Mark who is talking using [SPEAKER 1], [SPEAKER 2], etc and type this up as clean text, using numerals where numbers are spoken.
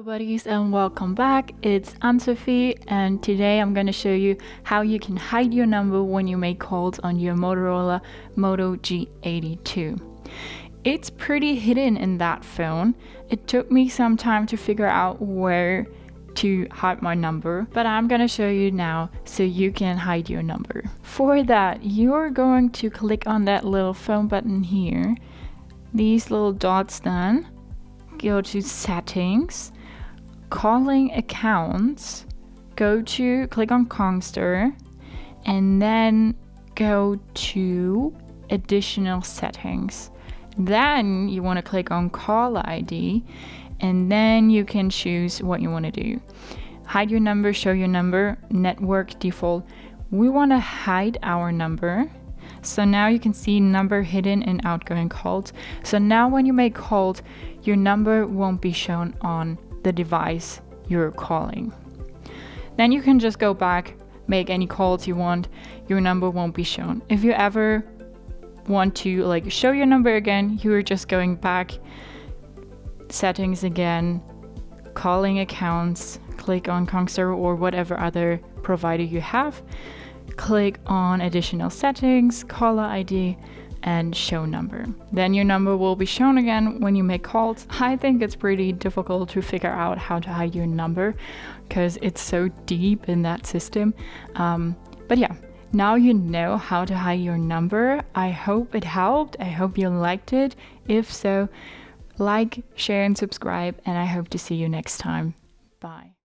[SPEAKER 1] Hello buddies and welcome back. It's Anne-Sophie and today I'm going to show you how you can hide your number when you make calls on your Motorola Moto G82. It's pretty hidden in that phone. It took me some time to figure out where to hide my number, but I'm going to show you now so you can hide your number. For that, you're going to click on that little phone button here, these little dots, then go to settings, calling accounts, click on Kongster, and then go to additional settings. Then you want to click on call ID, and then you can choose what you want to do. Hide your number, show your number, network default. We want to hide our number. So now you can see number hidden in outgoing calls. So now when you make calls, your number won't be shown on the device you're calling. Then you can just go back, make any calls you want, your number won't be shown. If you ever want to show your number again, you're just going back, settings again, calling accounts, click on Kongster or whatever other provider you have, click on additional settings, caller ID, and show number. Then your number will be shown again when you make calls. I think it's pretty difficult to figure out how to hide your number because it's so deep in that system. But yeah, now you know how to hide your number. I hope it helped. I hope you liked it. If so, like, share, and subscribe, and I hope to see you next time. Bye.